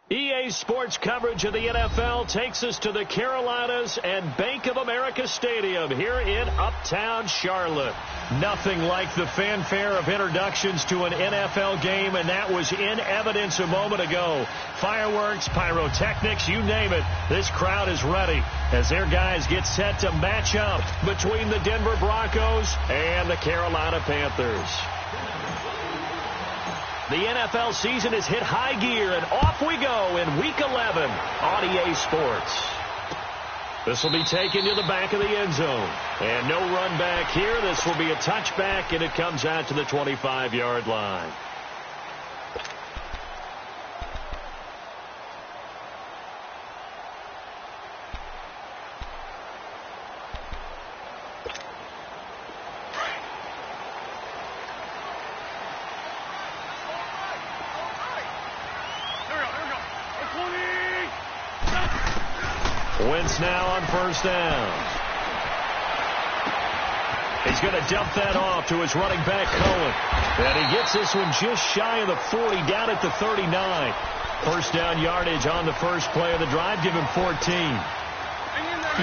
EA Sports coverage of the NFL takes us to the Carolinas and Bank of America Stadium here in Uptown Charlotte. Nothing like the fanfare of introductions to an NFL game, and that was in evidence a moment ago. Fireworks, pyrotechnics, you name it. This crowd is ready as their guys get set to match up between the Denver Broncos and the Carolina Panthers. The NFL season has hit high gear, and off we go in Week 11 on EA Sports. This will be taken to the back of the end zone. And no run back here. This will be a touchback, and it comes out to the 25-yard line. Wentz now on first down. He's going to dump that off to his running back, Cohen. And he gets this one just shy of the 40, down at the 39. First down yardage on the first play of the drive. Give him 14.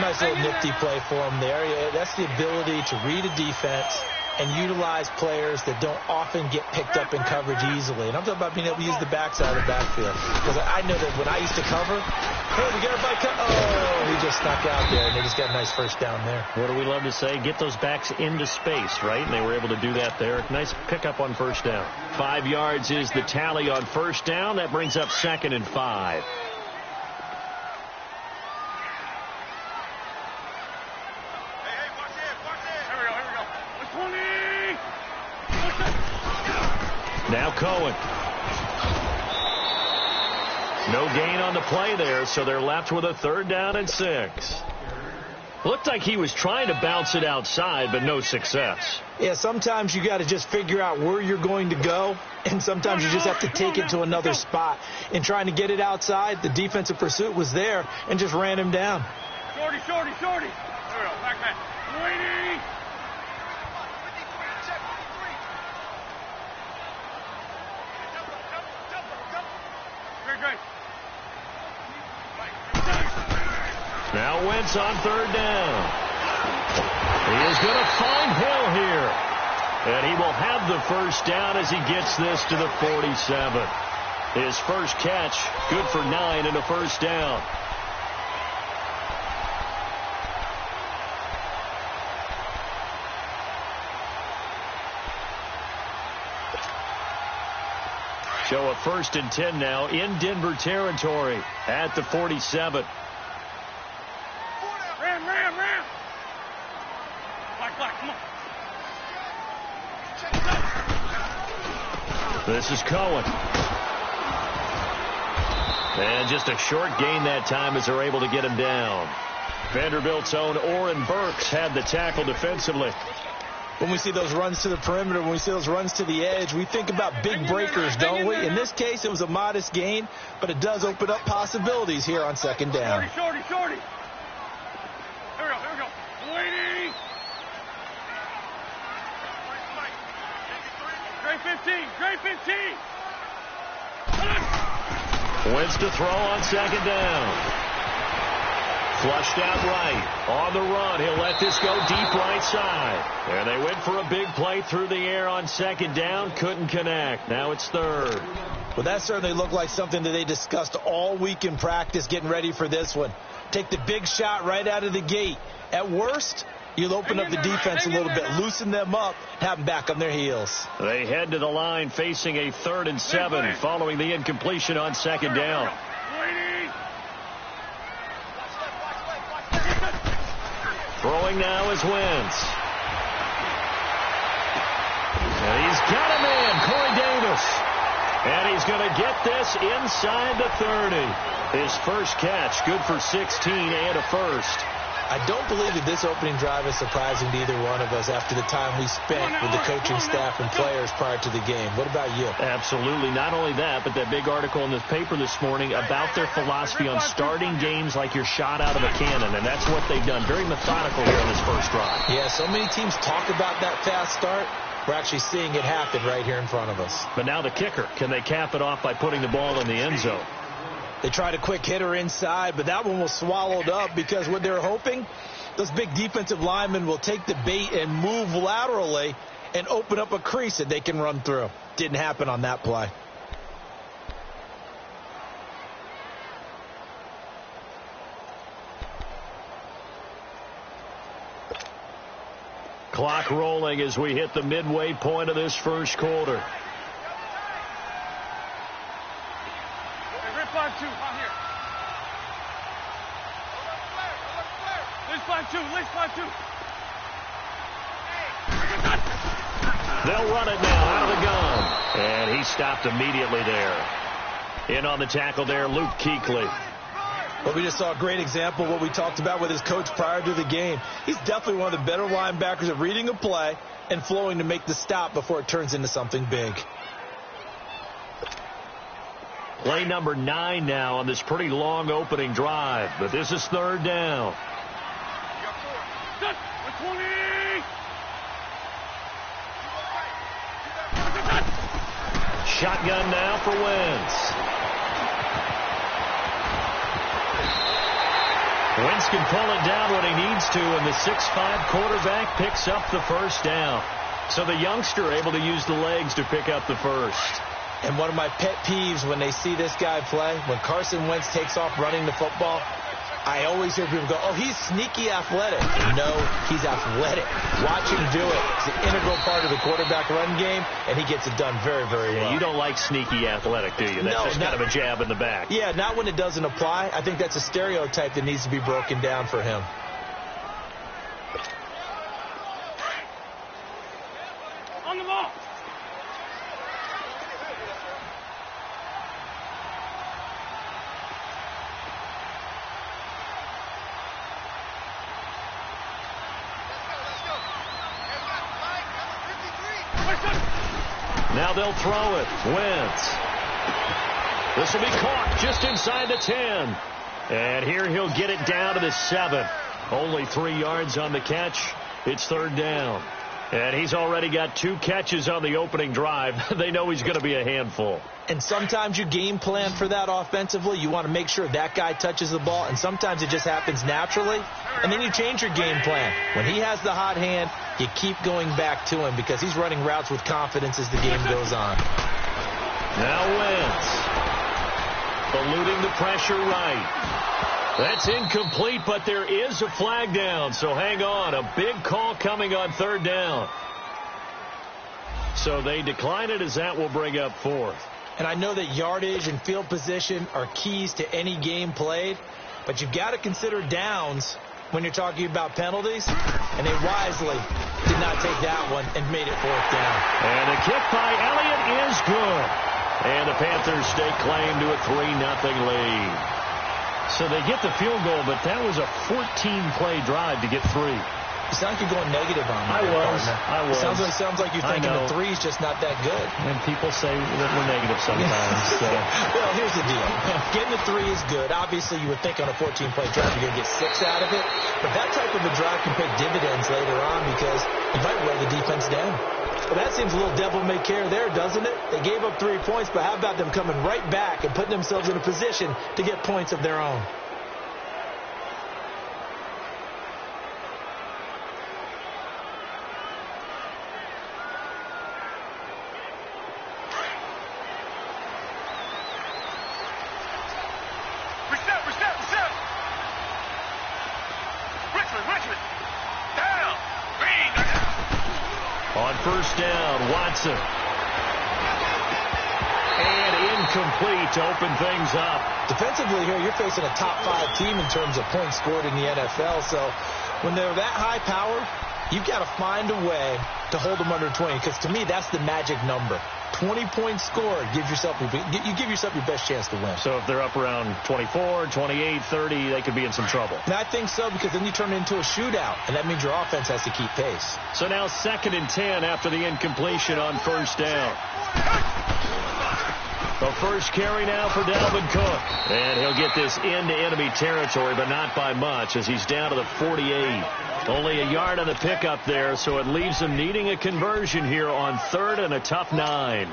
Nice little nifty play for him there. Yeah, that's the ability to read a defense and utilize players that don't often get picked up in coverage easily. And I'm talking about being able to use the backside of the backfield. Because I know that when I used to cover, hey, we got everybody oh, he just snuck out there, and they just got a nice first down there. What do we love to say? Get those backs into space, right? And they were able to do that there. Nice pickup on first down. 5 yards is the tally on first down. That brings up 2nd and 5. Now Cohen. No gain on the play there, so they're left with a 3rd down and 6. Looked like he was trying to bounce it outside, but no success. Yeah, sometimes you got to just figure out where you're going to go, and sometimes you just have to take it to another spot. In trying to get it outside, the defensive pursuit was there and just ran him down. Shorty. There we go. Back. Waiting. Now Wentz on 3rd down. He is going to find Hill here. And he will have the first down as he gets this to the 47. His first catch, good for 9 and a first down. So a 1st and 10 now in Denver territory at the 47. Ram. Black, come on. This is Cohen. And just a short gain that time as they're able to get him down. Vanderbilt's own Oren Burks had the tackle defensively. When we see those runs to the perimeter, when we see those runs to the edge, we think about big breakers, don't we? In this case, it was a modest gain, but it does open up possibilities here on 2nd down. Shorty. Here we go. Waiting. Great 15. Wentz to throw on 2nd down. Flushed out right. On the run, he'll let this go deep right side. And they went for a big play through the air on 2nd down. Couldn't connect. Now it's 3rd. Well, that certainly looked like something that they discussed all week in practice, getting ready for this one. Take the big shot right out of the gate. At worst, you'll open up the defense a little bit, loosen them up, have them back on their heels. They head to the line facing a 3rd and 7 following the incompletion on 2nd down. Throwing now is Wentz. And he's got a man, Corey Davis. And he's going to get this inside the 30. His first catch, good for 16 and a first. I don't believe that this opening drive is surprising to either one of us after the time we spent with the coaching staff and players prior to the game. What about you? Absolutely. Not only that, but that big article in the paper this morning about their philosophy on starting games like you're shot out of a cannon, and that's what they've done. Very methodical here on this first drive. Yeah, so many teams talk about that fast start. We're actually seeing it happen right here in front of us. But now the kicker. Can they cap it off by putting the ball in the end zone? They tried a quick hitter inside, but that one was swallowed up because what they're hoping, those big defensive linemen will take the bait and move laterally and open up a crease that they can run through. Didn't happen on that play. Clock rolling as we hit the midway point of this first quarter. Rip 5-2, out here. List 5-2, list 5-2. They'll run it now out of the gun. And he stopped immediately there. In on the tackle there, Luke Kuechly. Well, we just saw a great example of what we talked about with his coach prior to the game. He's definitely one of the better linebackers at reading a play and flowing to make the stop before it turns into something big. Play number 9 now on this pretty long opening drive, but this is third down. Shotgun now for Wentz. Wentz can pull it down when he needs to, and the 6'5" quarterback picks up the first down. So the youngster able to use the legs to pick up the first. And one of my pet peeves when they see this guy play, when Carson Wentz takes off running the football, I always hear people go, oh, he's sneaky athletic. No, he's athletic. Watch him do it. It's an integral part of the quarterback run game, and he gets it done very, very well. You don't like sneaky athletic, do you? That's just kind of a jab in the back. Yeah, not when it doesn't apply. I think that's a stereotype that needs to be broken down for him. On the ball. Now they'll throw it. Wentz. This will be caught just inside the 10. And here he'll get it down to the 7. Only 3 yards on the catch. It's third down. And he's already got 2 catches on the opening drive. They know he's going to be a handful. And sometimes you game plan for that offensively. You want to make sure that guy touches the ball. And sometimes it just happens naturally. And then you change your game plan. When he has the hot hand, you keep going back to him because he's running routes with confidence as the game goes on. Now Wentz. Eluding the pressure right. That's incomplete, but there is a flag down. So hang on. A big call coming on third down. So they decline it as that will bring up fourth. And I know that yardage and field position are keys to any game played, but you've got to consider downs when you're talking about penalties, and they wisely did not take that one and made it fourth down. And the kick by Elliott is good. And the Panthers stake claim to a 3-0 lead. So they get the field goal, but that was a 14-play drive to get 3. You sound like you're going negative on me. I was. Sounds like you're thinking the 3's just not that good. And people say that we're negative sometimes. So. Well, here's the deal. Getting the 3 is good. Obviously, you would think on a 14-play drive you're going to get 6 out of it. But that type of a drive can pay dividends later on because you might wear the defense down. Well, that seems a little devil-may-care there, doesn't it? They gave up 3 points, but how about them coming right back and putting themselves in a position to get points of their own? On first down, Watson. And incomplete to open things up. Defensively here, you're facing a top 5 team in terms of points scored in the NFL. So when they're that high powered, you've got to find a way to hold them under 20. Because to me, that's the magic number. 20 points scored, you give yourself your best chance to win. So if they're up around 24, 28, 30, they could be in some trouble. And I think so, because then you turn it into a shootout, and that means your offense has to keep pace. So now 2nd and 10 after the incompletion on first down. The first carry now for Dalvin Cook. And he'll get this into enemy territory, but not by much, as he's down to the 48. Only a yard on the pickup there, so it leaves him needing a conversion here on 3rd and a tough 9.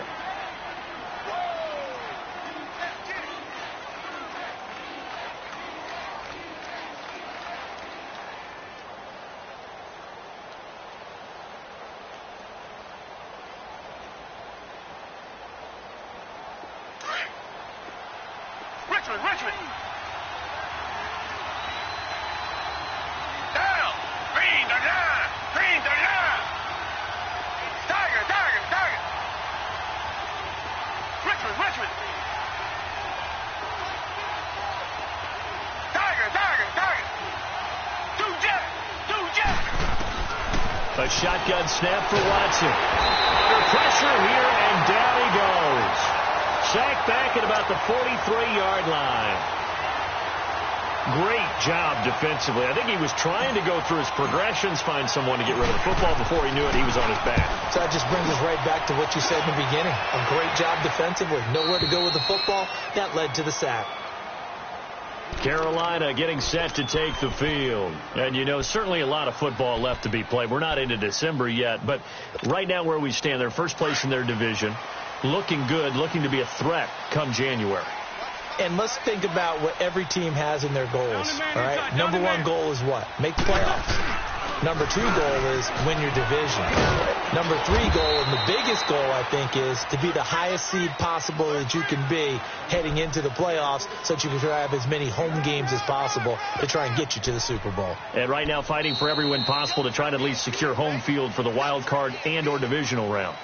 A shotgun snap for Watson. Under pressure here, and down he goes. Sacked back at about the 43-yard line. Great job defensively. I think he was trying to go through his progressions, find someone to get rid of the football. Before he knew it, he was on his back. So that just brings us right back to what you said in the beginning. A great job defensively. Nowhere to go with the football. That led to the sack. Carolina getting set to take the field. And, you know, certainly a lot of football left to be played. We're not into December yet, but right now where we stand, they're first place in their division. Looking good, looking to be a threat come January. And let's think about what every team has in their goals. All right. Number one goal is what? Make the playoffs. Number two goal is win your division. Number three goal, and the biggest goal, I think, is to be the highest seed possible that you can be heading into the playoffs so that you can have as many home games as possible to try and get you to the Super Bowl. And right now fighting for every win possible to try to at least secure home field for the wild card and or divisional round.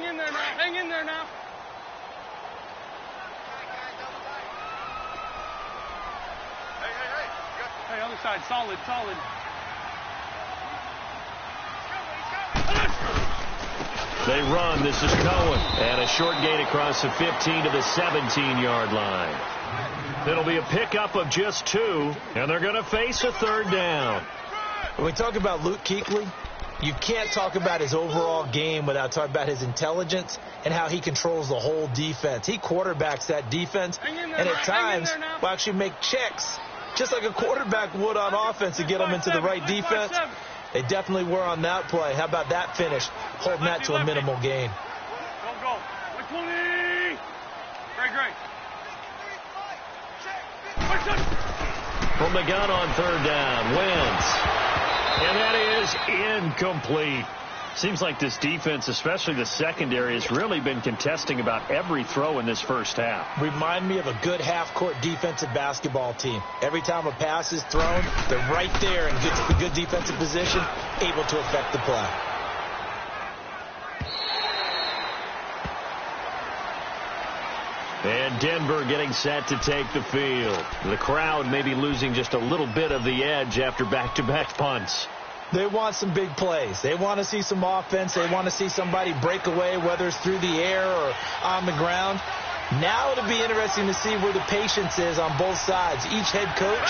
Hang in there now. Hang in there now. Hey, other side. Solid, solid. They run. This is Cohen. And a short gain across the 15 to the 17-yard line. It'll be a pickup of just 2, and they're going to face a third down. When we talk about Luke Kuechly, you can't talk about his overall game without talking about his intelligence and how he controls the whole defense. He quarterbacks that defense, and at times will actually make checks, just like a quarterback would on offense, to get them into the right defense. They definitely were on that play. How about that finish? Holding that to a minimal gain. Go. 120. Great. From the gun on third down, Wentz. And that is incomplete. Seems like this defense, especially the secondary, has really been contesting about every throw in this first half. Remind me of a good half-court defensive basketball team. Every time a pass is thrown, they're right there in good defensive position, able to affect the play. And Denver getting set to take the field. The crowd may be losing just a little bit of the edge after back-to-back punts. They want some big plays. They want to see some offense. They want to see somebody break away, whether it's through the air or on the ground. Now it'll be interesting to see where the patience is on both sides. Each head coach,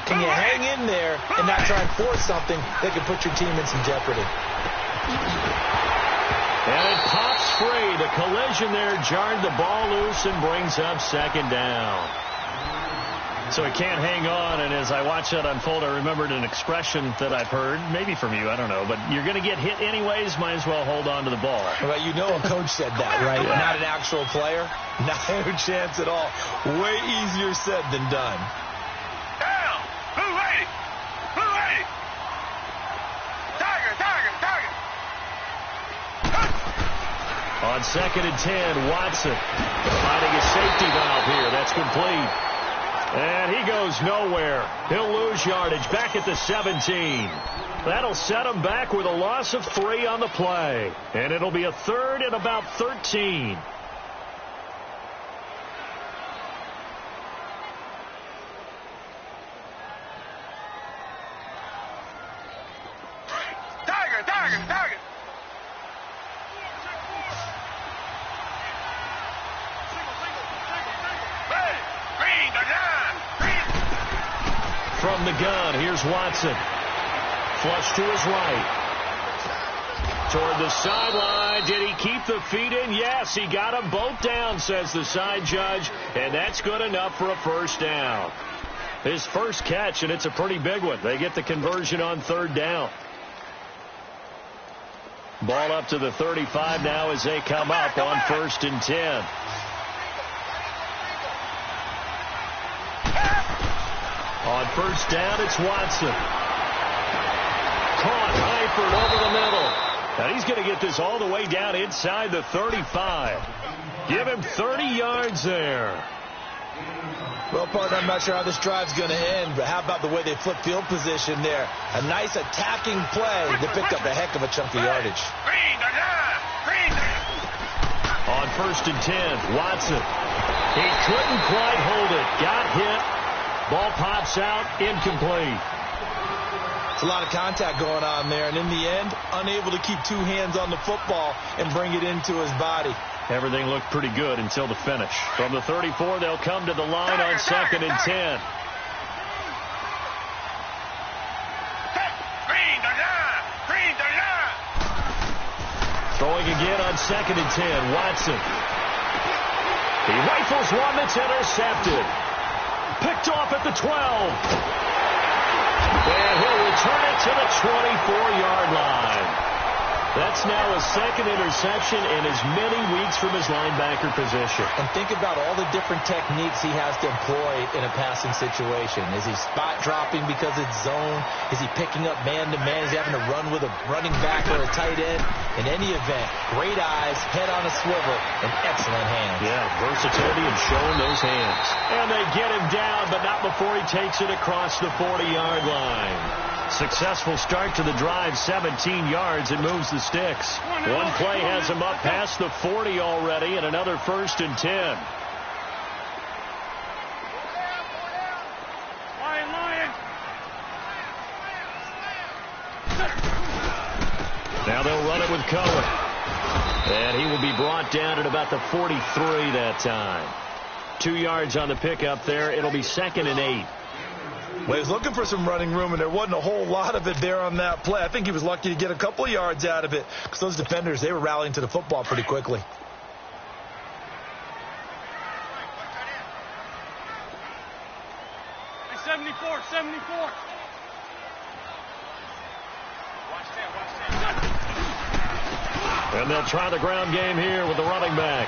can you hang in there and not try and force something that could put your team in some jeopardy? And it pops free. The collision there jarred the ball loose and brings up second down. So he can't hang on, and as I watch that unfold, I remembered an expression that I've heard, maybe from you, I don't know, but you're going to get hit anyways, might as well hold on to the ball. Well, you know a coach said that, right? Yeah. Not an actual player. Not a chance at all. Way easier said than done. Down! Who ready? Tiger! On 2nd and 10, Watson finding a safety valve here. That's complete. And he goes nowhere. He'll lose yardage back at the 17. That'll set him back with a loss of 3 on the play. And it'll be a third and about 13. Target! From the gun, here's Watson. Flush to his right. Toward the sideline. Did he keep the feet in? Yes, he got them both down, says the side judge. And that's good enough for a first down. His first catch, and it's a pretty big one. They get the conversion on third down. Ball up to the 35 now as they come up on 1st and 10. On first down, it's Watson. Caught, Eifert over the middle. And he's going to get this all the way down inside the 35. Give him 30 yards there. Well, partner, I'm not sure how this drive's going to end, but how about the way they flip field position there? A nice attacking play that picked up a heck of a chunk of yardage. On 1st and 10, Watson. He couldn't quite hold it. Got hit. Ball pops out, incomplete. It's a lot of contact going on there, and in the end, unable to keep 2 hands on the football and bring it into his body. Everything looked pretty good until the finish. From the 34, they'll come to the line on 2nd and 10. Throwing again on 2nd and 10, Watson. He rifles one that's intercepted. Picked off at the 12. And he'll return it to the 24-yard line. That's now a second interception in as many weeks from his linebacker position. And think about all the different techniques he has to employ in a passing situation. Is he spot dropping because it's zone? Is he picking up man-to-man? Is he having to run with a running back or a tight end? In any event, great eyes, head on a swivel, and excellent hands. Yeah, versatility and showing those hands. And they get him down, but not before he takes it across the 40-yard line. Successful start to the drive, 17 yards, and moves the sticks. One play has him up past the 40 already, and another 1st and 10. Now they'll run it with Cohen. And he will be brought down at about the 43 that time. 2 yards on the pickup there. It'll be 2nd and 8. Well, he was looking for some running room, and there wasn't a whole lot of it there on that play. I think he was lucky to get a couple of yards out of it because those defenders, they were rallying to the football pretty quickly. Hey, 74. And they'll try the ground game here with the running back.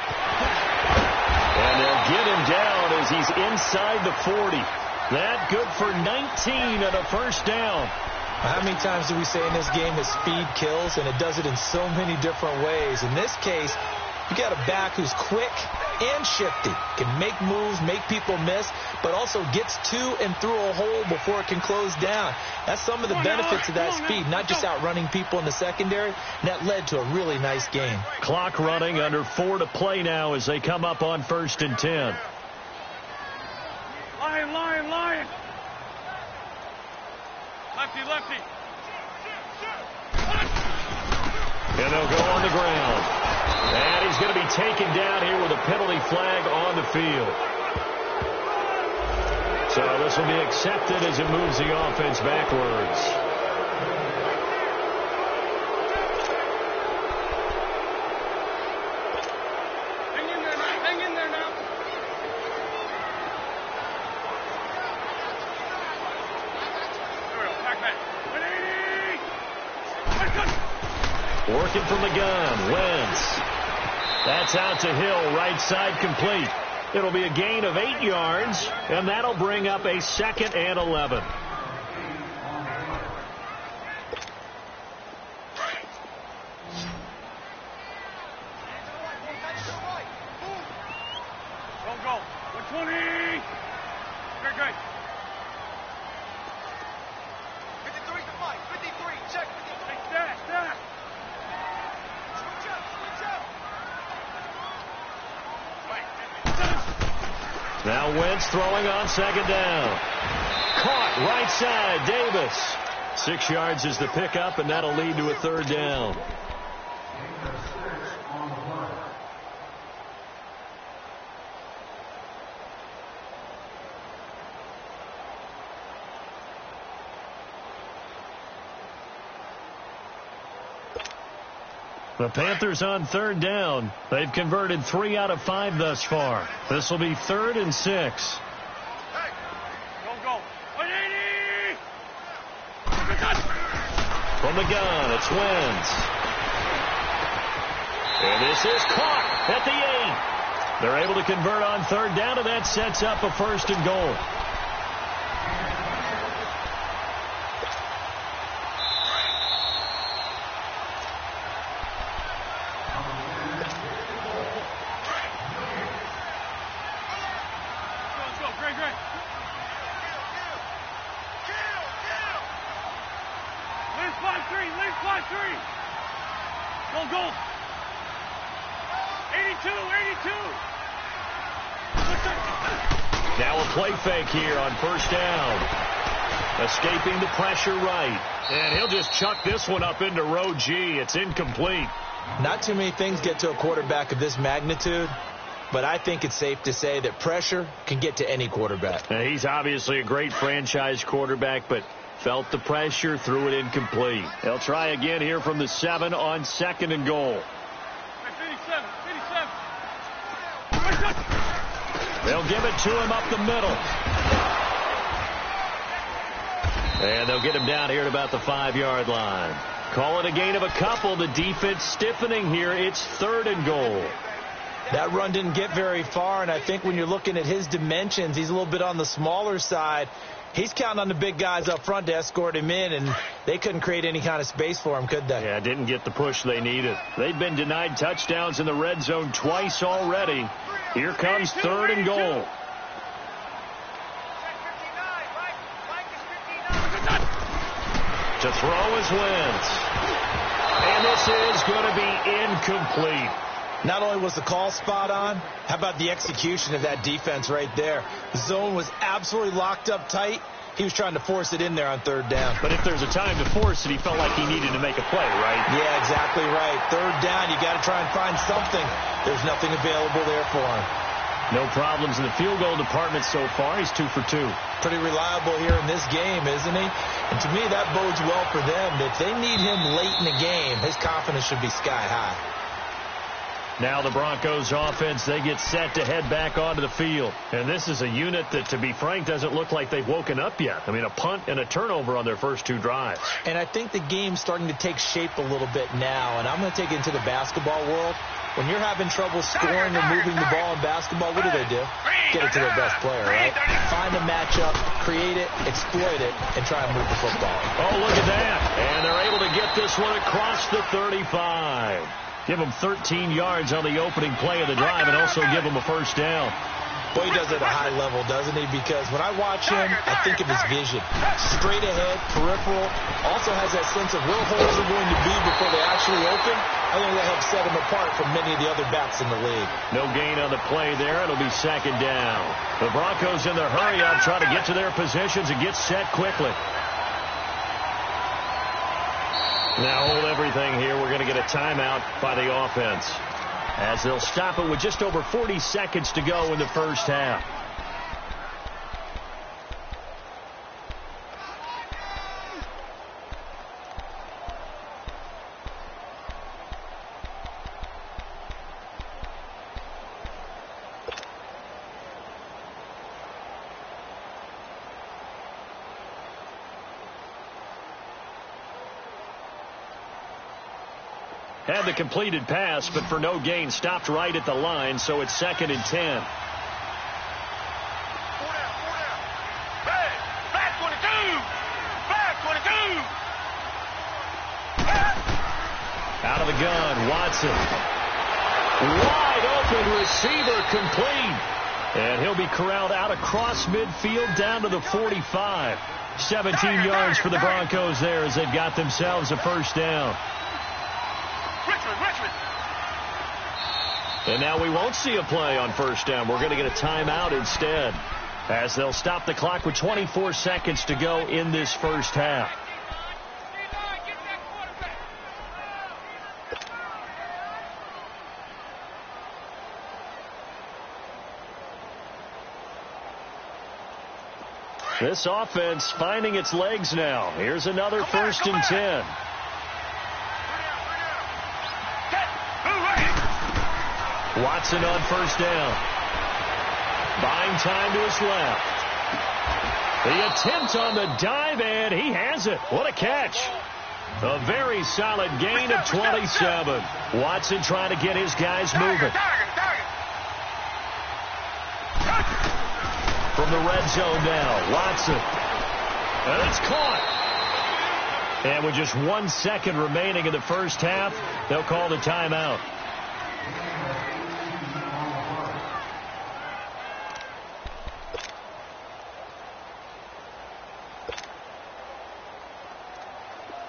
And they'll get him down as he's inside the 40. That good for 19 and a 1st down. How many times do we say in this game that speed kills, and it does it in so many different ways? In this case, you got a back who's quick and shifty, can make moves, make people miss, but also gets to and through a hole before it can close down. That's some of the benefits of that speed, not just outrunning people in the secondary, and that led to a really nice game. Clock running, under 4 to play now as they come up on 1st and 10. Lion. Lefty. And they'll go on the ground. And he's going to be taken down here with a penalty flag on the field. So this will be accepted as it moves the offense backwards. Hang in there now. Working from the gun, Wentz. That's out to Hill, right side complete. It'll be a gain of 8 yards, and that'll bring up a 2nd and 11. Go. 120. Great. 53 to Mike. 53. Check. Hey, stack. Now Wentz throwing on 2nd down. Caught right side, Davis. 6 yards is the pickup, and that'll lead to a 3rd down. The Panthers on 3rd down. They've converted 3 out of 5 thus far. This will be 3rd and 6. Hey, go. 180. From the gun, it's Wentz. And this is caught at the 8. They're able to convert on 3rd down, and that sets up a 1st and goal. Go. 82. Now a play fake here on 1st down. Escaping the pressure right. And he'll just chuck this one up into row G. It's incomplete. Not too many things get to a quarterback of this magnitude, but I think it's safe to say that pressure can get to any quarterback. And he's obviously a great franchise quarterback, but felt the pressure, threw it incomplete. They'll try again here from the 7 on 2nd and goal. 57. They'll give it to him up the middle. And they'll get him down here at about the 5-yard line. Call it a gain of a couple. The defense stiffening here. It's 3rd and goal. That run didn't get very far, and I think when you're looking at his dimensions, he's a little bit on the smaller side. He's counting on the big guys up front to escort him in, and they couldn't create any kind of space for him, could they? Yeah, didn't get the push they needed. They've been denied touchdowns in the red zone twice already. Here comes 3rd and goal. To throw is Wentz. And this is going to be incomplete. Not only was the call spot on, how about the execution of that defense right there? The zone was absolutely locked up tight. He was trying to force it in there on third down. But if there's a time to force it, he felt like he needed to make a play, right? Yeah, exactly right. Third down, you got to try and find something. There's nothing available there for him. No problems in the field goal department so far. He's 2 for 2. Pretty reliable here in this game, isn't he? And to me, that bodes well for them. If they need him late in the game, his confidence should be sky high. Now the Broncos offense, they get set to head back onto the field. And this is a unit that, to be frank, doesn't look like they've woken up yet. I mean, a punt and a turnover on their first 2 drives. And I think the game's starting to take shape a little bit now. And I'm going to take it into the basketball world. When you're having trouble scoring or moving the ball in basketball, what do? Get it to their best player, right? Find a matchup, create it, exploit it, and try and move the football. Oh, look at that. And they're able to get this one across the 35. Give him 13 yards on the opening play of the drive and also give him a first down. Boy, he does it at a high level, doesn't he? Because when I watch him, I think of his vision. Straight ahead, peripheral. Also has that sense of where holes are going to be before they actually open. I think that helps set him apart from many of the other backs in the league. No gain on the play there. It'll be second down. The Broncos in their hurry-up try to get to their positions and get set quickly. Now hold everything here. We're going to get a timeout by the offense, as they'll stop it with just over 40 seconds to go in the first half. Had the completed pass, but for no gain, stopped right at the line, so it's 2nd and 10. Hey, flag 22! Flag 22! Out of the gun, Watson. Wide open receiver, complete. And he'll be corralled out across midfield down to the 45. 17 yards for the Broncos there as they've got themselves a first down. Richmond. And now we won't see a play on first down. We're going to get a timeout instead, as they'll stop the clock with 24 seconds to go in this first half. This offense finding its legs now. Here's another 1st and 10. Watson on first down. Buying time to his left. The attempt on the dive, and he has it. What a catch. A very solid gain of 27. Watson trying to get his guys moving. From the red zone now, Watson. And it's caught. And with just 1 second remaining in the first half, they'll call the timeout.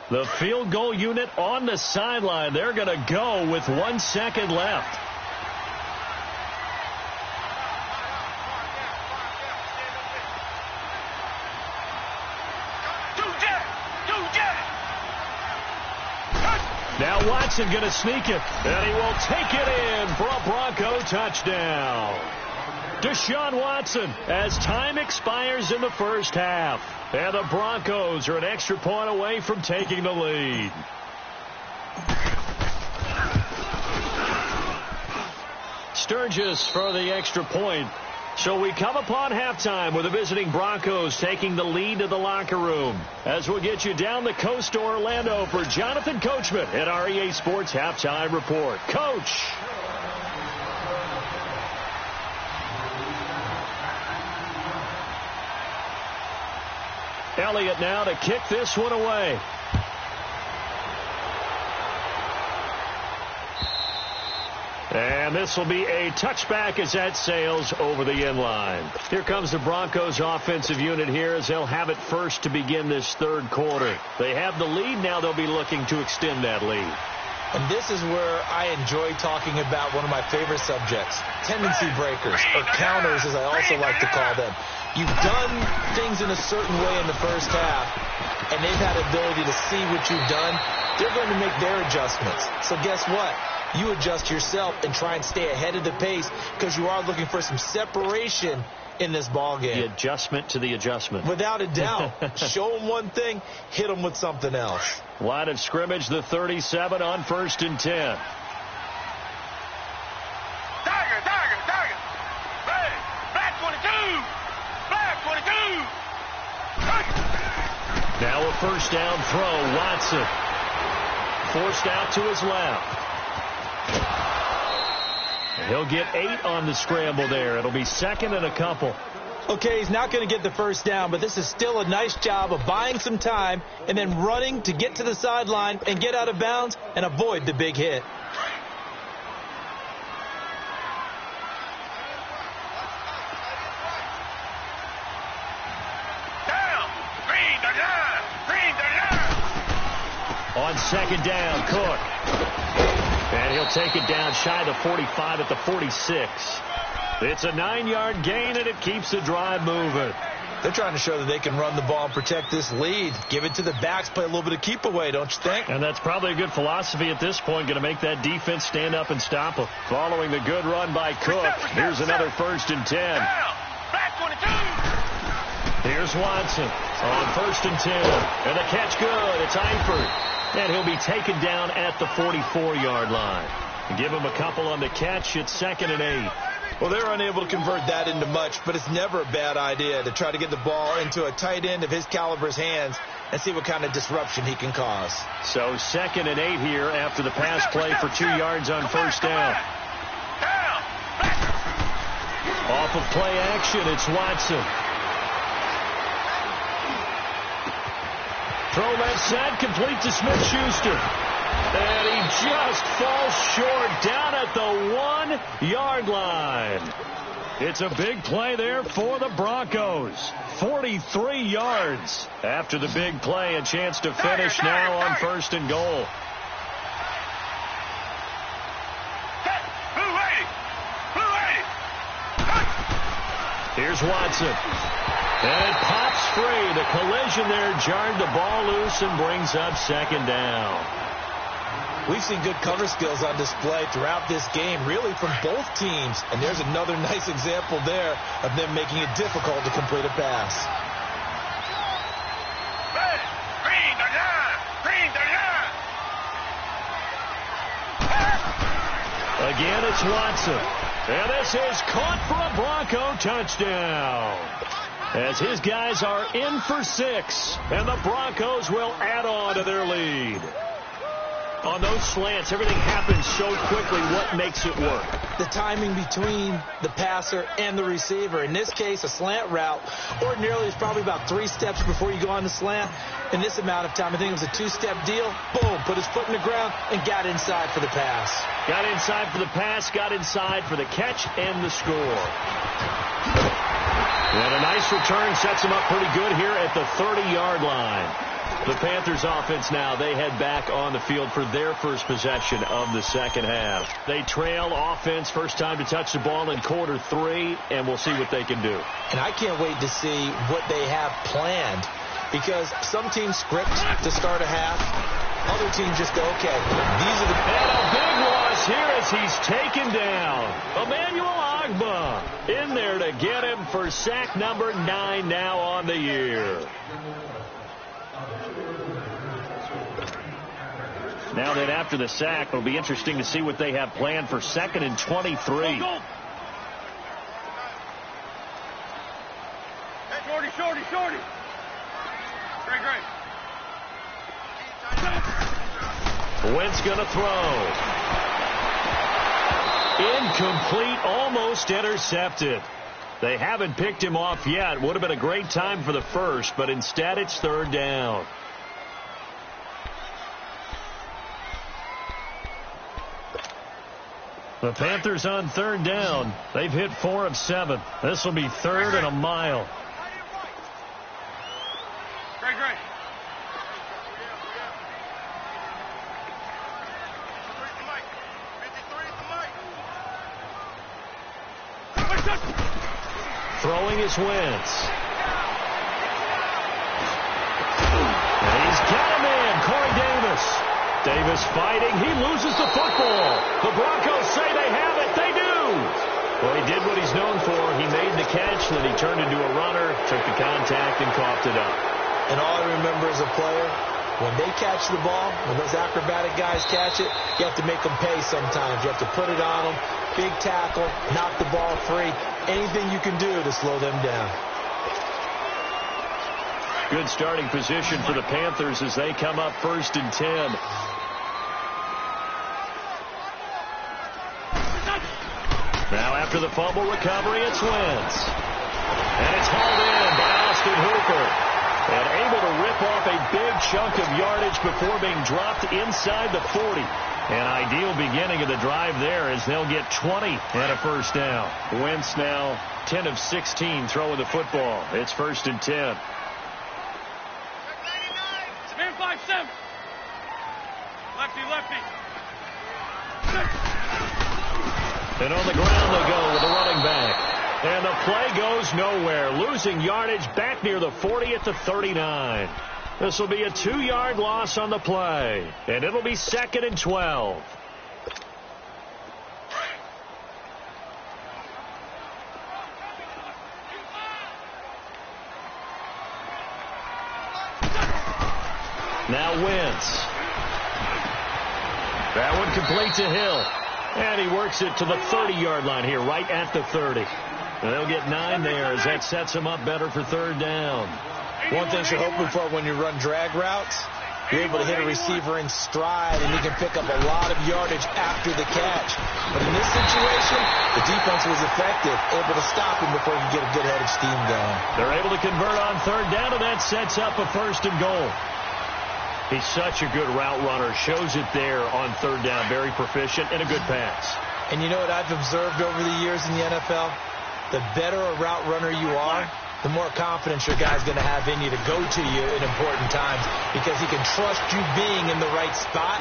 The field goal unit on the sideline. They're going to go with 1 second left. Now Watson going to sneak it, and he will take it in for a Bronco touchdown. Deshaun Watson, as time expires in the first half. And the Broncos are an extra point away from taking the lead. Sturgis for the extra point. So we come upon halftime with the visiting Broncos taking the lead to the locker room. As we'll get you down the coast to Orlando for Jonathan Coachman at REA Sports Halftime Report. Coach. Elliott now to kick this one away. And this will be a touchback as that sails over the inline. Here comes the Broncos offensive unit here as they'll have it first to begin this third quarter. They have the lead. Now they'll be looking to extend that lead. And this is where I enjoy talking about one of my favorite subjects, tendency breakers, or counters as I also like to call them. You've done things in a certain way in the first half, and they've had ability to see what you've done. They're going to make their adjustments. So guess what? You adjust yourself and try and stay ahead of the pace because you are looking for some separation in this ball game. The adjustment to the adjustment. Without a doubt. Show them one thing, hit them with something else. Line of scrimmage, the 37 on 1st and 10. Tiger. Hey, black 22. Black 22. Now a first down throw. Watson forced out to his left. He'll get 8 on the scramble there. It'll be 2nd and a couple. Okay, he's not going to get the first down, but this is still a nice job of buying some time and then running to get to the sideline and get out of bounds and avoid the big hit. Down. Green the line. On 2nd down, Cook. And he'll take it down shy of the 45 at the 46. It's a 9-yard gain, and it keeps the drive moving. They're trying to show that they can run the ball and protect this lead. Give it to the backs, play a little bit of keep away, don't you think? And that's probably a good philosophy at this point, going to make that defense stand up and stop them. Following the good run by Cook, here's another 1st and 10. Black 22. Here's Watson on 1st and 10. And the catch good. It's Eifert. And he'll be taken down at the 44-yard line. Give him a couple on the catch. It's 2nd and 8. Well, they're unable to convert that into much, but it's never a bad idea to try to get the ball into a tight end of his caliber's hands and see what kind of disruption he can cause. So 2nd and 8 here after the pass play for 2 yards on first down. Off of play action, it's Watson. Throw left side, complete to Smith-Schuster. And he just falls short down at the 1-yard line. It's a big play there for the Broncos. 43 yards after the big play. A chance to finish now on 1st and goal. Here's Watson. And it pops free. The collision there jarred the ball loose and brings up 2nd down. We've seen good cover skills on display throughout this game, really from both teams. And there's another nice example there of them making it difficult to complete a pass. Again, it's Watson. And this is caught for a Bronco touchdown. As his guys are in for 6. And the Broncos will add on to their lead. On those slants, everything happens so quickly. What makes it work? The timing between the passer and the receiver. In this case, a slant route ordinarily is probably about 3 steps before you go on the slant. In this amount of time, I think it was a 2-step deal. Boom, put his foot in the ground and got inside for the pass. Got inside for the pass, got inside for the catch and the score. And a nice return sets him up pretty good here at the 30-yard line. The Panthers offense now, they head back on the field for their first possession of the second half. They trail offense, first time to touch the ball in quarter 3, and we'll see what they can do. And I can't wait to see what they have planned, because some teams script to start a half. Other teams just go, okay, these are the... And a big loss here as he's taken down. Emmanuel Ogbah in there to get him for sack number 9 now on the year. Now that after the sack, it'll be interesting to see what they have planned for 2nd and 23. Hey, shorty. Great. Wentz going to throw. Incomplete, almost intercepted. They haven't picked him off yet. Would have been a great time for the first, but instead it's 3rd down. The Panthers on third down. They've hit 4 of 7. This will be third and a mile. Great. Throwing is Wentz. And he's got him in. Corey Davis. Davis fighting. He loses the football. The Broncos say they have it. They do. Well, he did what he's known for. He made the catch, then he turned into a runner, took the contact, and coughed it up. And all I remember as a player, when they catch the ball, when those acrobatic guys catch it, you have to make them pay sometimes. You have to put it on them. Big tackle, knock the ball free. Anything you can do to slow them down. Good starting position for the Panthers as they come up 1st and 10. Now after the fumble recovery, it's Wentz. And it's hauled in by Austin Hooper. And able to rip off a big chunk of yardage before being dropped inside the 40. An ideal beginning of the drive there as they'll get 20 and a first down. Wentz now 10 of 16 throwing the football. It's 1st and 10. Man 5-7. Lefty. And on the ground they go with the running back. And the play goes nowhere. Losing yardage back near the 40 at the 39. This will be a 2-yard loss on the play. And it'll be 2nd and 12. Now Wentz. That one complete to Hill. And he works it to the 30-yard line here, right at the 30. And they'll get 9 there as that sets him up better for third down. One thing you're hoping for when you run drag routes, you're able to hit a receiver in stride, and he can pick up a lot of yardage after the catch. But in this situation, the defense was effective, able to stop him before he could get a good head of steam going. They're able to convert on third down, and that sets up a 1st and goal. He's such a good route runner. Shows it there on third down. Very proficient and a good pass. And you know what I've observed over the years in the NFL? The better a route runner you are, the more confidence your guy's going to have in you to go to you in important times because he can trust you being in the right spot,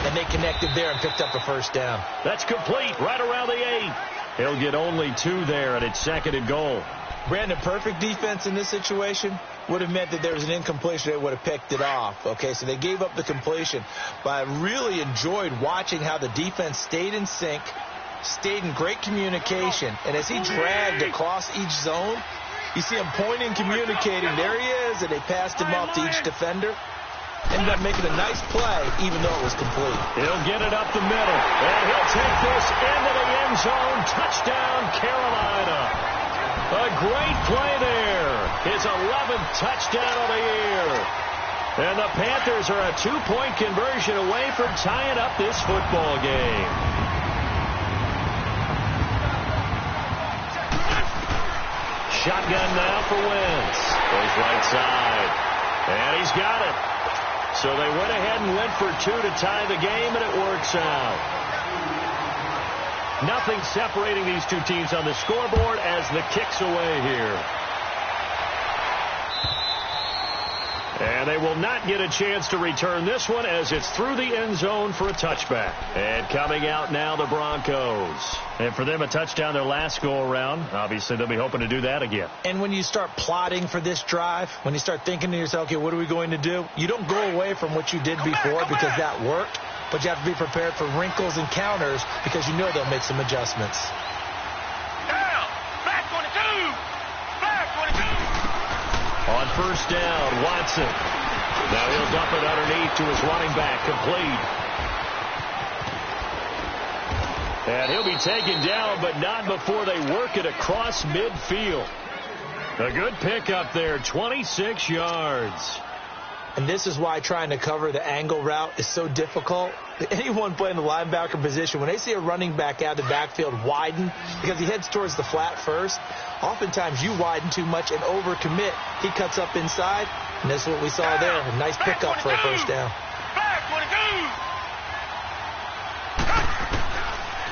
and they connected there and picked up a first down. That's complete right around the 8. He'll get only 2 there, and it's 2nd and goal. Brandon, perfect defense in this situation would have meant that there was an incompletion. They would have picked it off. Okay, so they gave up the completion. But I really enjoyed watching how the defense stayed in sync, stayed in great communication. And as he dragged across each zone, you see him pointing, communicating. There he is, and they passed him off to each defender. Ended up making a nice play, even though it was complete. He'll get it up the middle, and he'll take this into the end zone. Touchdown, Carolina. A great play there. His 11th touchdown of the year. And the Panthers are a 2-point conversion away from tying up this football game. Shotgun now for Wentz. Goes right side. And he's got it. So they went ahead and went for 2 to tie the game, and it works out. Nothing separating these two teams on the scoreboard as the kick's away here. And they will not get a chance to return this one as it's through the end zone for a touchback. And coming out now, the Broncos. And for them, a touchdown their last go-around. Obviously, they'll be hoping to do that again. And when you start plotting for this drive, when you start thinking to yourself, okay, what are we going to do? You don't go away from what you did before because that worked. But you have to be prepared for wrinkles and counters because you know they'll make some adjustments. Down. Back 22. Back 22. On first down, Watson. Now he'll dump it underneath to his running back, complete. And he'll be taken down, but not before they work it across midfield. A good pickup there, 26 yards. And this is why trying to cover the angle route is so difficult. Anyone playing the linebacker position, when they see a running back out of the backfield widen, because he heads towards the flat first, oftentimes you widen too much and overcommit. He cuts up inside, and that's what we saw there. A nice pickup for a first down.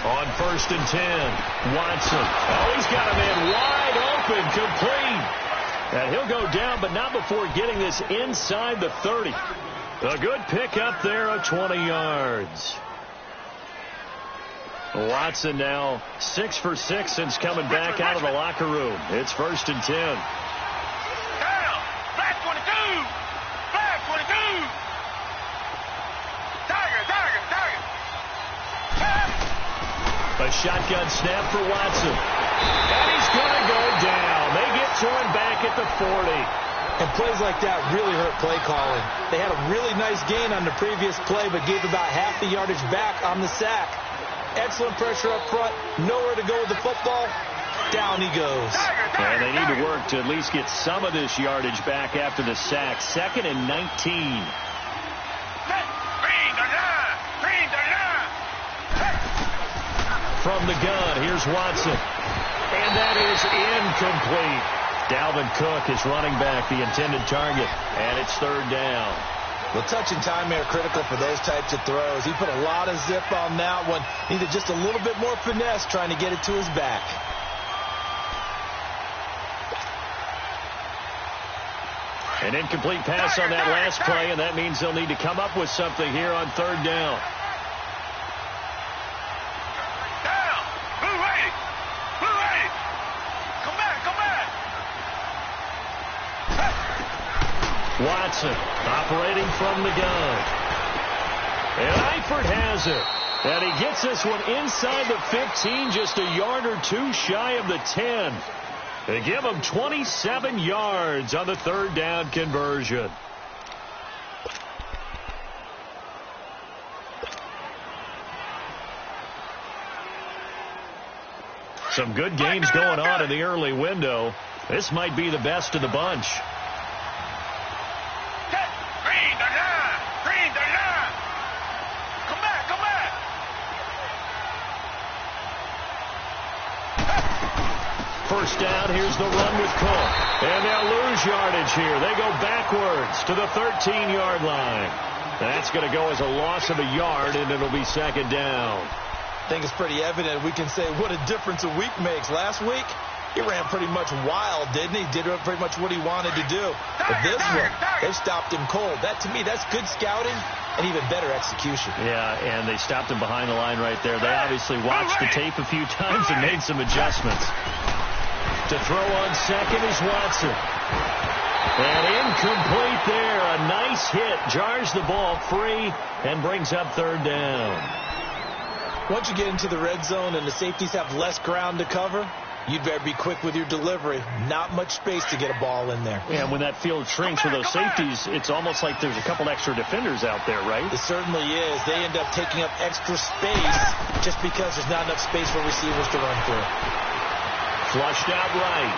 On 1st and 10, Watson. Oh, he's got a man wide open, complete. And he'll go down, but not before getting this inside the 30. A good pickup there of 20 yards. Watson now 6 for 6 since coming back out of the locker room. It's 1st and 10. Down. Flag 22. Flag 22. A shotgun snap for Watson. And he's going to go down. They get to him back at the 40. And plays like that really hurt play calling. They had a really nice gain on the previous play, but gave about half the yardage back on the sack. Excellent pressure up front. Nowhere to go with the football. Down he goes. And they need to work to at least get some of this yardage back after the sack. 2nd and 19. From the gun, here's Watson. And that is incomplete. Dalvin Cook is running back, the intended target. And it's 3rd down. Well, touch and time are critical for those types of throws. He put a lot of zip on that one. Needed just a little bit more finesse trying to get it to his back. An incomplete pass on that last play, and that means they'll need to come up with something here on 3rd down. Watson operating from the gun. And Eifert has it. And he gets this one inside the 15, just a yard or two shy of the 10. They give him 27 yards on the 3rd down conversion. Some good games going on in the early window. This might be the best of the bunch. First down, here's the run with Cook. And they'll lose yardage here. They go backwards to the 13-yard line. That's going to go as a loss of a yard, and it'll be 2nd down. I think it's pretty evident. We can say what a difference a week makes. Last week, he ran pretty much wild, didn't he? Did pretty much what he wanted to do. But this one, they stopped him cold. That, to me, that's good scouting and even better execution. Yeah, and they stopped him behind the line right there. They obviously watched the tape a few times and made some adjustments. To throw on 2nd is Watson. And incomplete there. A nice hit. Jars the ball free and brings up 3rd down. Once you get into the red zone and the safeties have less ground to cover, you'd better be quick with your delivery. Not much space to get a ball in there. Yeah, when that field shrinks with those safeties, it's almost like there's a couple extra defenders out there, right? It certainly is. They end up taking up extra space just because there's not enough space for receivers to run through. Flushed out right.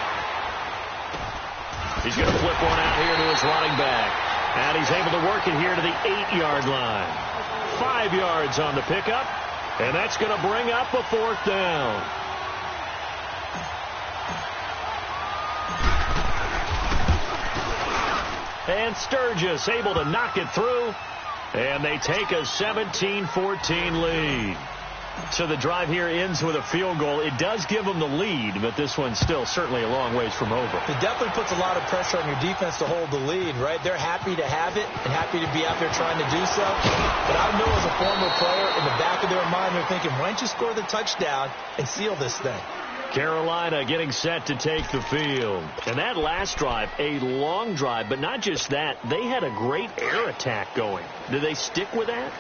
He's going to flip one out here to his running back. And he's able to work it here to the 8-yard line. 5 yards on the pickup. And that's going to bring up a 4th down. And Sturgis able to knock it through. And they take a 17-14 lead. So the drive here ends with a field goal. It does give them the lead, but this one's still certainly a long ways from over. It definitely puts a lot of pressure on your defense to hold the lead, right? They're happy to have it and happy to be out there trying to do so. But I know as a former player, in the back of their mind, they're thinking, why don't you score the touchdown and seal this thing? Carolina getting set to take the field. And that last drive, a long drive, but not just that. They had a great air attack going. Did they stick with that?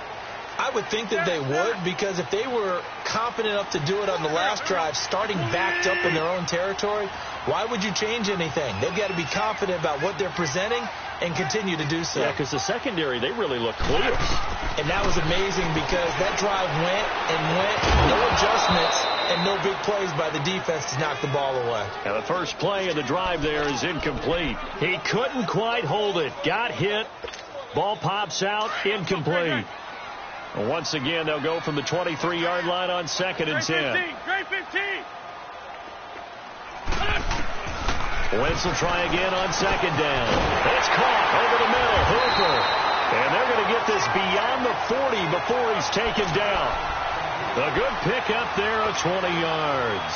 I would think that they would, because if they were confident enough to do it on the last drive, starting backed up in their own territory, why would you change anything? They've got to be confident about what they're presenting and continue to do so. Yeah, because the secondary, they really look clear. And that was amazing because that drive went and went, no adjustments and no big plays by the defense to knock the ball away. Now the first play of the drive there is incomplete. He couldn't quite hold it. Got hit. Ball pops out. Incomplete. Once again, they'll go from the 23-yard line on 2nd and 10. Great 15. Wentz will try again on 2nd down. It's caught over the middle. Hooper. And they're going to get this beyond the 40 before he's taken down. A good pickup there of 20 yards.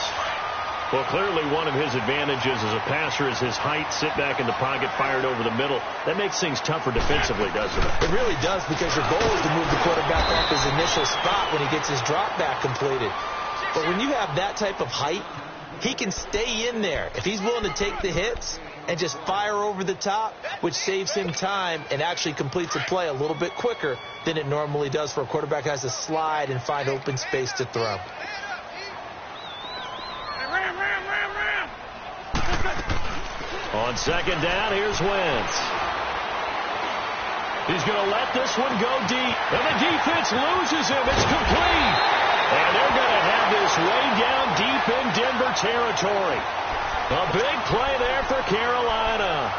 Well, clearly one of his advantages as a passer is his height. Sit back in the pocket, fired over the middle. That makes things tougher defensively, doesn't it? It really does, because your goal is to move the quarterback off his initial spot when he gets his drop back completed. But when you have that type of height, he can stay in there if he's willing to take the hits and just fire over the top, which saves him time and actually completes a play a little bit quicker than it normally does for a quarterback who has to slide and find open space to throw. On second down, here's Wentz. He's going to let this one go deep. And the defense loses him. It's complete. And they're going to have this way down deep in Denver territory. A big play there for Carolina.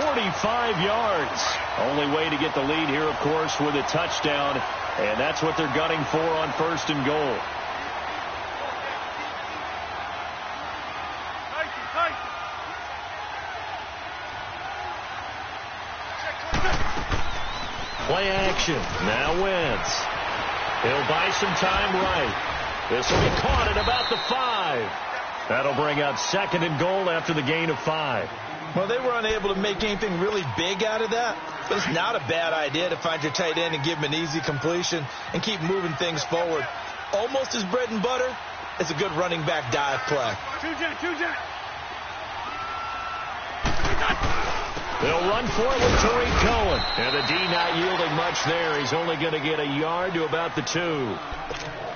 45 yards. Only way to get the lead here, of course, with a touchdown. And that's what they're gunning for on first and goal. Play action. Now Wentz. He'll buy some time right. This will be caught at about the 5. That'll bring up second and goal after the gain of 5. Well, they were unable to make anything really big out of that, but it's not a bad idea to find your tight end and give him an easy completion and keep moving things forward. Almost his bread and butter is a good running back dive play. They'll run for it with Tariq Cohen. And the D not yielding much there. He's only going to get a yard to about the 2.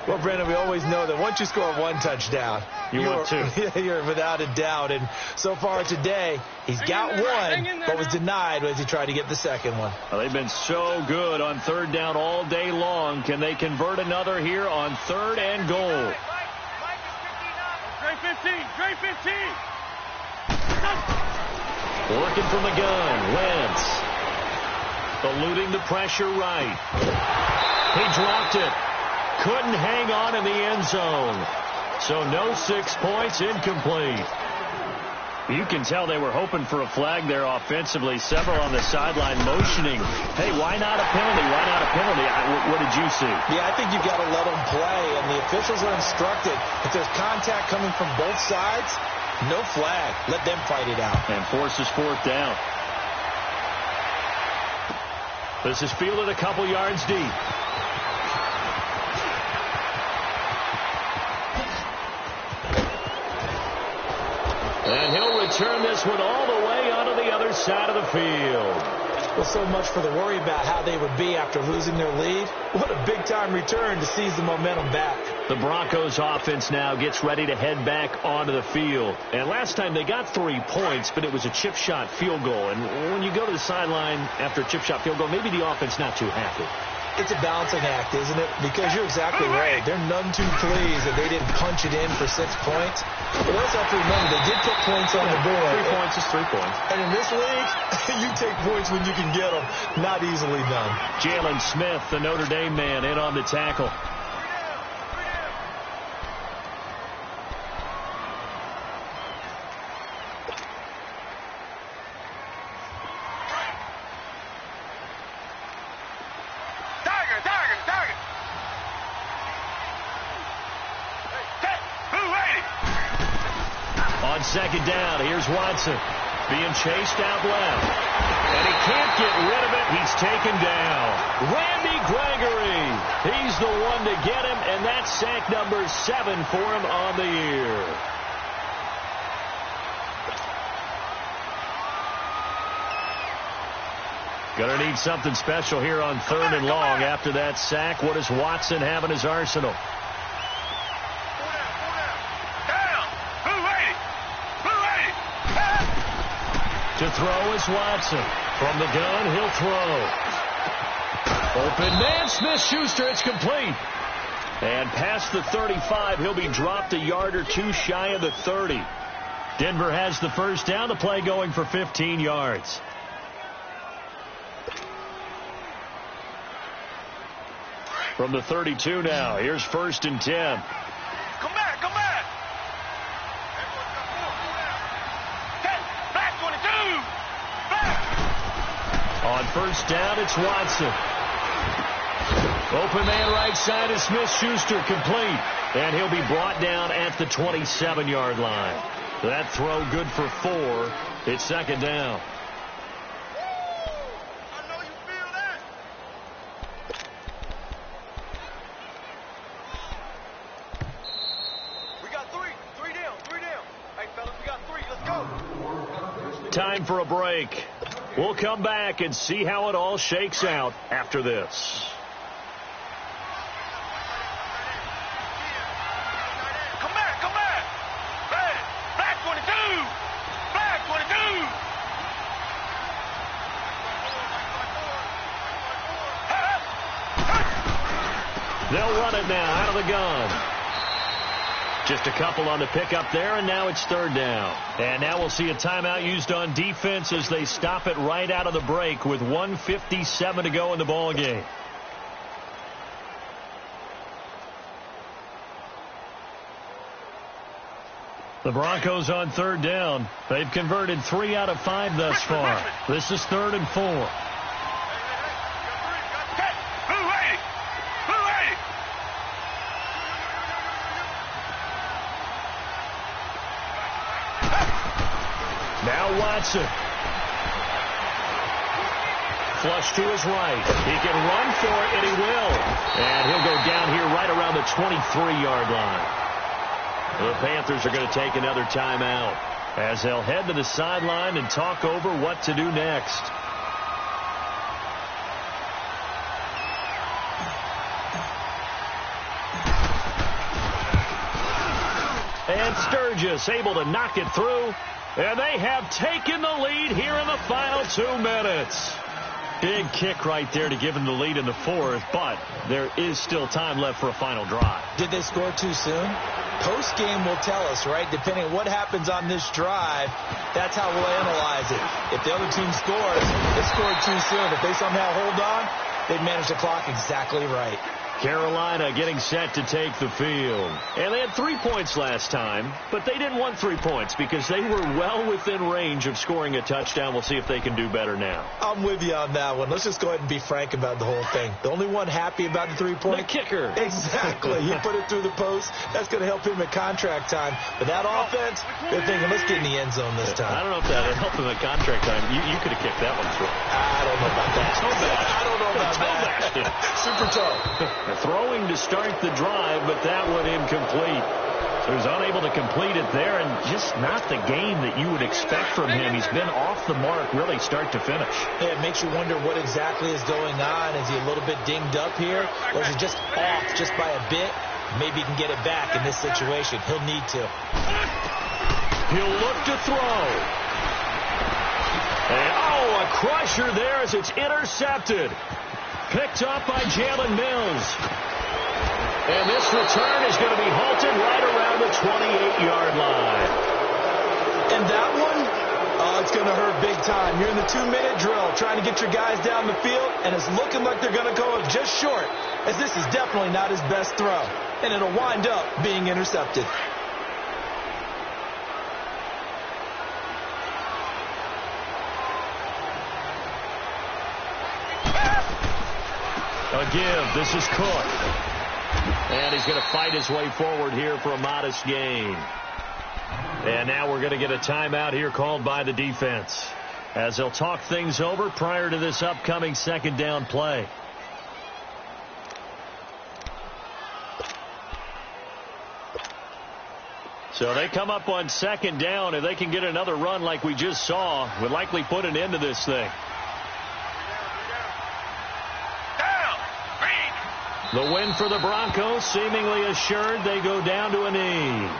Well, Brandon, we always know that once you score one touchdown, you're 2. You're without a doubt. And so far today, he's got one, but was denied as he tried to get the second one. Well, they've been so good on third down all day long. Can they convert another here on third and goal? Trey 15. Working from the gun, Wentz. Eluding the pressure right. He dropped it. Couldn't hang on in the end zone. So no 6 points, incomplete. You can tell they were hoping for a flag there offensively. Several on the sideline motioning. Hey, why not a penalty? Why not a penalty? What did you see? Yeah, I think you've got to let them play, and the officials are instructed. If there's contact coming from both sides, no flag. Let them fight it out. And forces fourth down. This is fielded a couple yards deep. And he'll return this one all the way onto the other side of the field. Well, so much for the worry about how they would be after losing their lead. What a big-time return to seize the momentum back. The Broncos offense now gets ready to head back onto the field. And last time they got 3 points, but it was a chip shot field goal. And when you go to the sideline after a chip shot field goal, maybe the offense not too happy. It's a balancing act, isn't it? Because you're exactly right. They're none too pleased that they didn't punch it in for 6 points. But also have to remember, they did put points on the board. 3 points is 3 points. And in this league, you take points when you can get them. Not easily done. Jalen Smith, the Notre Dame man, in on the tackle. On second down, here's Watson being chased out left. And he can't get rid of it. He's taken down. Randy Gregory. He's the one to get him, and that's sack number 7 for him on the year. Gonna need something special here on third and long after that sack. What does Watson have in his arsenal? To throw is Watson. From the gun, he'll throw. Open man, Smith-Schuster, it's complete. And past the 35, he'll be dropped a yard or two shy of the 30. Denver has the first down, the play going for 15 yards. From the 32 now, here's first and 10. Come back. On first down, it's Watson. Open man right side is Smith-Schuster, complete. And he'll be brought down at the 27-yard line. That throw good for 4. It's second down. I know you feel that. We got 3. 3 down. 3 down. Hey, fellas, we got 3. Let's go. Time for a break. We'll come back and see how it all shakes out after this. Come back. Come back. Back 22. Back 22. They'll run it now out of the gun. Just a couple on the pickup there, and now it's third down. And now we'll see a timeout used on defense as they stop it right out of the break with 1:57 to go in the ball game. The Broncos on third down. They've converted 3 out of 5 thus far. This is 3rd and 4. Now Watson. Flush to his right. He can run for it, and he will. And he'll go down here right around the 23-yard line. The Panthers are going to take another timeout as they'll head to the sideline and talk over what to do next. And Sturgis able to knock it through. And they have taken the lead here in the final 2 minutes. Big kick right there to give them the lead in the 4th, but there is still time left for a final drive. Did they score too soon? Post-game will tell us, right? Depending on what happens on this drive, that's how we'll analyze it. If the other team scores, they scored too soon. If they somehow hold on, they've managed the clock exactly right. Carolina getting set to take the field. And they had 3 points last time, but they didn't want 3 points because they were well within range of scoring a touchdown. We'll see if they can do better now. I'm with you on that one. Let's just go ahead and be frank about the whole thing. The only one happy about the 3-point? The kicker. Exactly. He put it through the post. That's going to help him at contract time. But that offense, they're thinking, let's get in the end zone this time. I don't know if that would help him at contract time. You could have kicked that one through. I don't know about that. I don't know about that. Super tough. Throwing to start the drive, but that one incomplete. So he's unable to complete it there, and just not the game that you would expect from him. He's been off the mark, really, start to finish. Yeah, it makes you wonder what exactly is going on. Is he a little bit dinged up here, or is he just off just by a bit? Maybe he can get it back in this situation. He'll need to. He'll look to throw. And, a crusher there as it's intercepted. Picked up by Jalen Mills. And this return is going to be halted right around the 28-yard line. And that one, it's going to hurt big time. You're in the 2-minute drill trying to get your guys down the field, and it's looking like they're going to go up just short, as this is definitely not his best throw. And it'll wind up being intercepted. A give. This is Cook. And he's going to fight his way forward here for a modest gain. And now we're going to get a timeout here called by the defense as they'll talk things over prior to this upcoming second down play. So they come up on second down. If they can get another run like we just saw, would likely put an end to this thing. The win for the Broncos seemingly assured. They go down to a knee.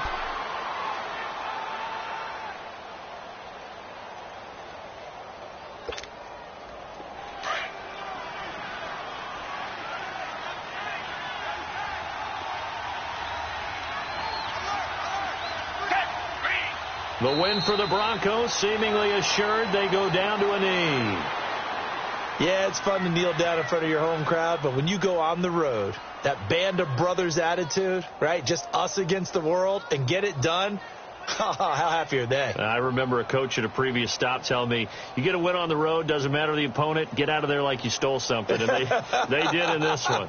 The win for the Broncos seemingly assured. They go down to a knee. Yeah, it's fun to kneel down in front of your home crowd, but when you go on the road, that band of brothers attitude, right, just us against the world, and get it done, How happy are they? I remember a coach at a previous stop telling me, you get a win on the road, doesn't matter the opponent, get out of there like you stole something. And they did in this one.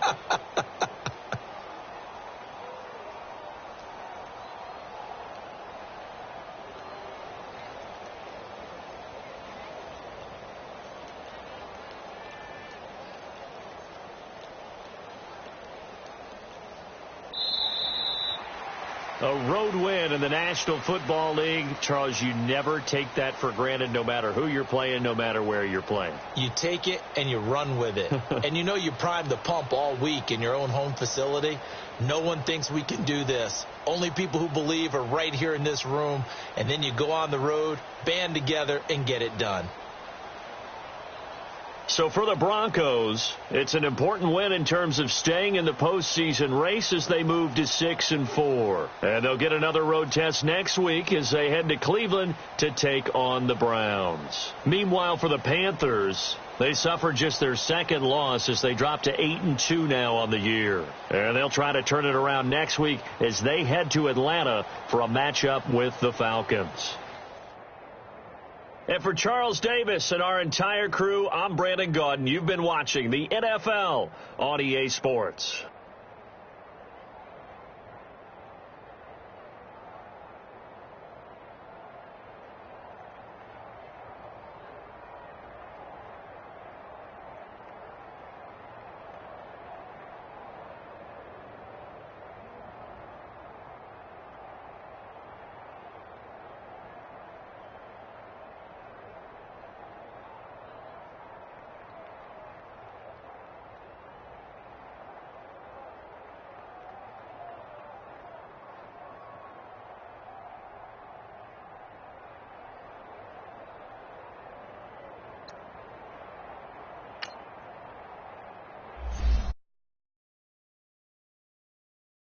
A road win in the National Football League. Charles, you never take that for granted no matter who you're playing, no matter where you're playing. You take it and you run with it. And you know you primed the pump all week in your own home facility. No one thinks we can do this. Only people who believe are right here in this room. And then you go on the road, band together, and get it done. So for the Broncos, it's an important win in terms of staying in the postseason race as they move to 6-4. And they'll get another road test next week as they head to Cleveland to take on the Browns. Meanwhile, for the Panthers, they suffered just their second loss as they drop to 8-2 now on the year. And they'll try to turn it around next week as they head to Atlanta for a matchup with the Falcons. And for Charles Davis and our entire crew, I'm Brandon Gaudin. You've been watching the NFL on EA Sports.